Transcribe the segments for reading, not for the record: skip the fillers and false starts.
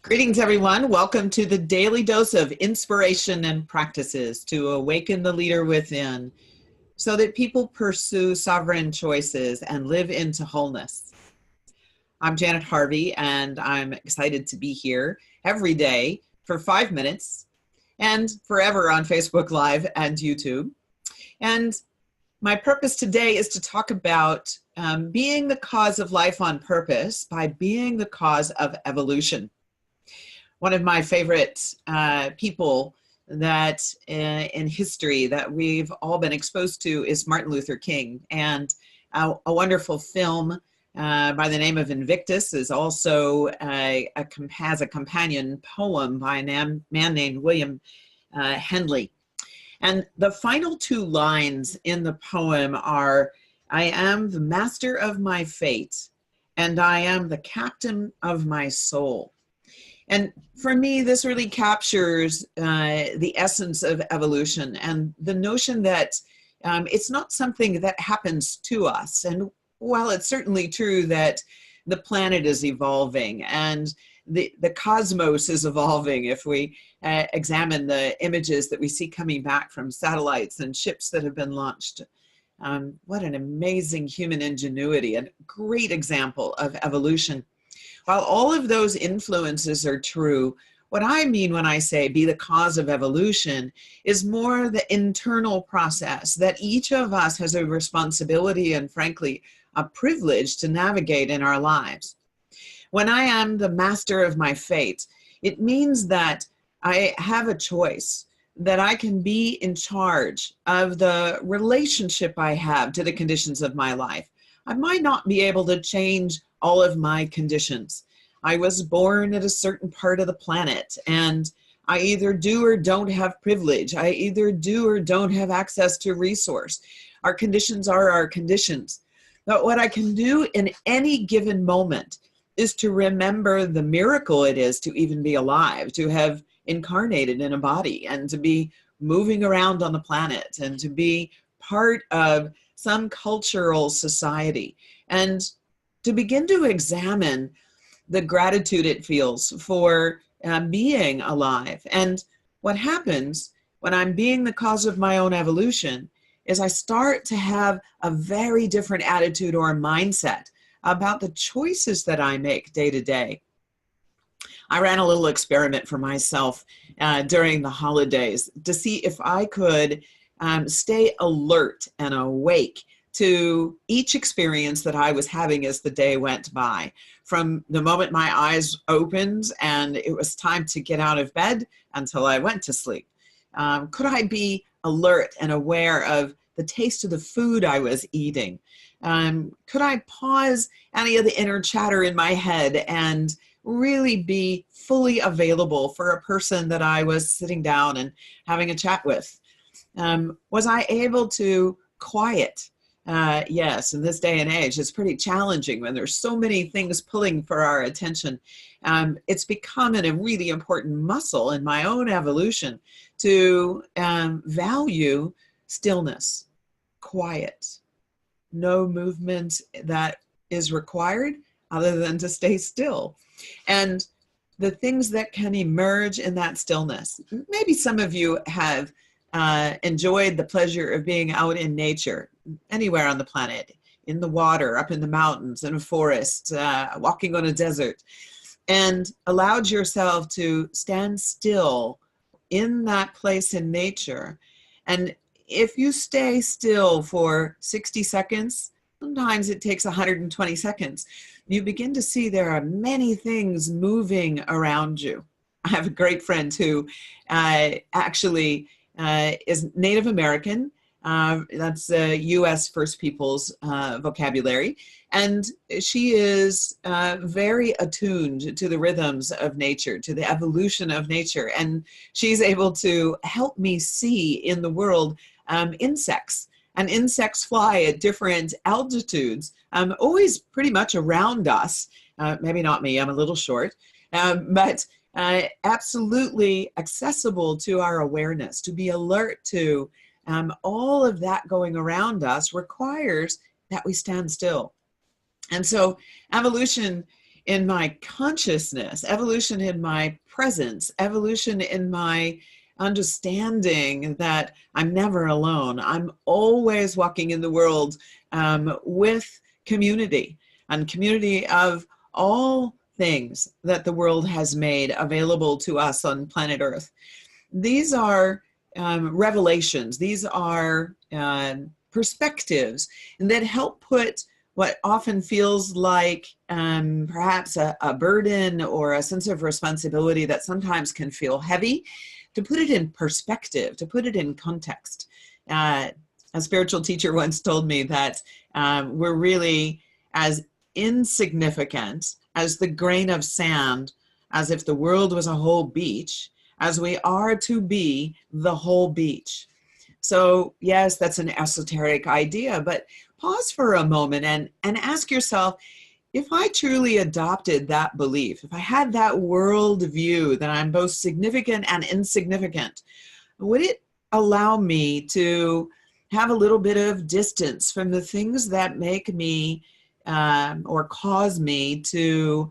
Greetings, everyone. Welcome to the daily dose of inspiration and practices to awaken the leader within so that people pursue sovereign choices and live into wholeness. I'm Janet Harvey, and I'm excited to be here every day for 5 minutes and forever on Facebook Live and YouTube. And my purpose today is to talk about being the cause of life on purpose by being the cause of evolution. One of my favorite people that in history that we've all been exposed to is Martin Luther King. And a wonderful film by the name of Invictus is also has a companion poem by a man named William Henley. And the final two lines in the poem are, "I am the master of my fate, and I am the captain of my soul." And for me, this really captures the essence of evolution and the notion that it's not something that happens to us. And while it's certainly true that the planet is evolving and the cosmos is evolving, if we examine the images that we see coming back from satellites and ships that have been launched, what an amazing human ingenuity, a great example of evolution. While all of those influences are true, what I mean when I say be the cause of evolution is more the internal process that each of us has a responsibility and, frankly, a privilege to navigate in our lives. When I am the master of my fate, it means that I have a choice, that I can be in charge of the relationship I have to the conditions of my life. I might not be able to change all of my conditions. I was born at a certain part of the planet, and I either do or don't have privilege. I either do or don't have access to resource. Our conditions are our conditions. But what I can do in any given moment is to remember the miracle it is to even be alive, to have incarnated in a body, and to be moving around on the planet, and to be part of some cultural society, and to begin to examine the gratitude it feels for being alive. And what happens when I'm being the cause of my own evolution is I start to have a very different attitude or mindset about the choices that I make day to day. I ran a little experiment for myself during the holidays to see if I could stay alert and awake to each experience that I was having as the day went by. From the moment my eyes opened and it was time to get out of bed until I went to sleep. Could I be alert and aware of the taste of the food I was eating? Could I pause any of the inner chatter in my head and really be fully available for a person that I was sitting down and having a chat with? Was I able to quiet? Yes, in this day and age, it's pretty challenging when there's so many things pulling for our attention. It's becoming a really important muscle in my own evolution to value stillness, quiet, no movement that is required other than to stay still. And the things that can emerge in that stillness. Maybe some of you have enjoyed the pleasure of being out in nature, anywhere on the planet, in the water, up in the mountains, in a forest, walking on a desert, and allowed yourself to stand still in that place in nature. And if you stay still for 60 seconds, sometimes it takes 120 seconds, you begin to see there are many things moving around you. I have a great friend who actually is Native American. That's U.S. First Peoples vocabulary. And she is very attuned to the rhythms of nature, to the evolution of nature. And she's able to help me see in the world insects. And insects fly at different altitudes, always pretty much around us. Maybe not me, I'm a little short. But absolutely accessible to our awareness, to be alert to all of that going around us requires that we stand still. And so evolution in my consciousness, evolution in my presence, evolution in my understanding that I'm never alone. I'm always walking in the world with community, and community of all things that the world has made available to us on planet Earth. These are revelations. These are perspectives that help put what often feels like perhaps a burden or a sense of responsibility that sometimes can feel heavy, to put it in perspective, to put it in context. A spiritual teacher once told me that we're really as insignificant as the grain of sand, as if the world was a whole beach, as we are to be the whole beach. So yes, that's an esoteric idea, but pause for a moment and ask yourself, if I truly adopted that belief, if I had that world view that I'm both significant and insignificant, would it allow me to have a little bit of distance from the things that make me or cause me to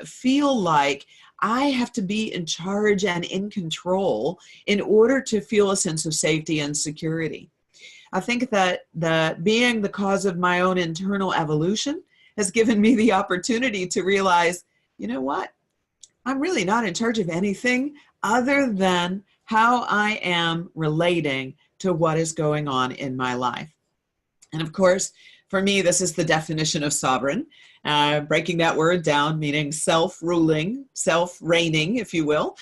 feel like I have to be in charge and in control in order to feel a sense of safety and security? I think that being the cause of my own internal evolution has given me the opportunity to realize, you know what? I'm really not in charge of anything other than how I am relating to what is going on in my life. And of course, for me, this is the definition of sovereign, breaking that word down, meaning self-ruling, self-reigning, if you will.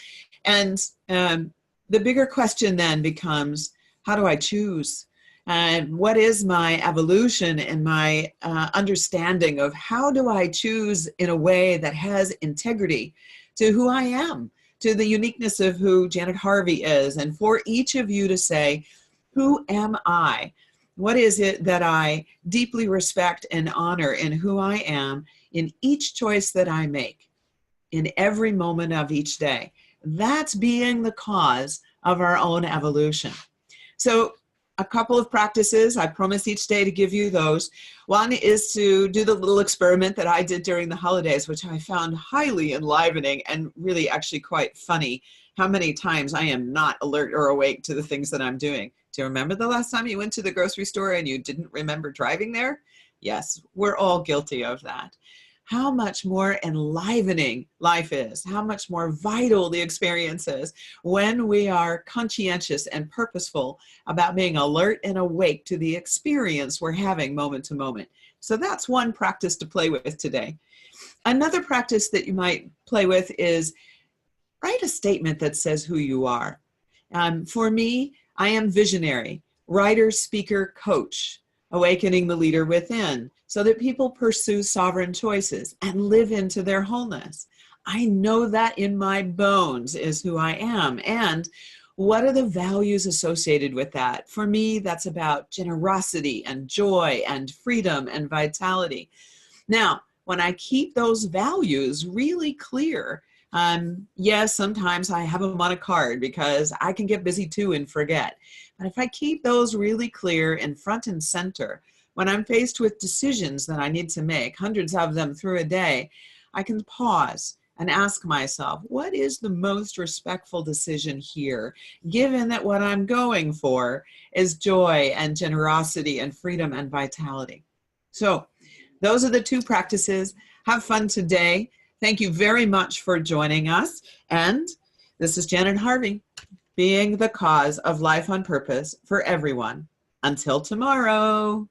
And the bigger question then becomes, how do I choose? And what is my evolution and my understanding of how do I choose in a way that has integrity to who I am, to the uniqueness of who Janet Harvey is, and for each of you to say, who am I? What is it that I deeply respect and honor in who I am in each choice that I make, in every moment of each day? That's being the cause of our own evolution. So a couple of practices, I promise each day to give you those. One is to do the little experiment that I did during the holidays, which I found highly enlivening and really actually quite funny. How many times I am not alert or awake to the things that I'm doing. Do you remember the last time you went to the grocery store and you didn't remember driving there? Yes, we're all guilty of that. How much more enlivening life is, how much more vital the experience is when we are conscientious and purposeful about being alert and awake to the experience we're having moment to moment. So that's one practice to play with today. Another practice that you might play with is write a statement that says who you are. For me, I am visionary, writer, speaker, coach, awakening the leader within so that people pursue sovereign choices and live into their wholeness. I know that in my bones is who I am. And what are the values associated with that? For me, that's about generosity and joy and freedom and vitality. Now, when I keep those values really clear, yes, sometimes I have them on a card because I can get busy too and forget. But if I keep those really clear and front and center, when I'm faced with decisions that I need to make, hundreds of them through a day, I can pause and ask myself, what is the most respectful decision here, given that what I'm going for is joy and generosity and freedom and vitality? So those are the two practices. Have fun today. Thank you very much for joining us. And this is Janet Harvey, being the cause of life on purpose for everyone. Until tomorrow.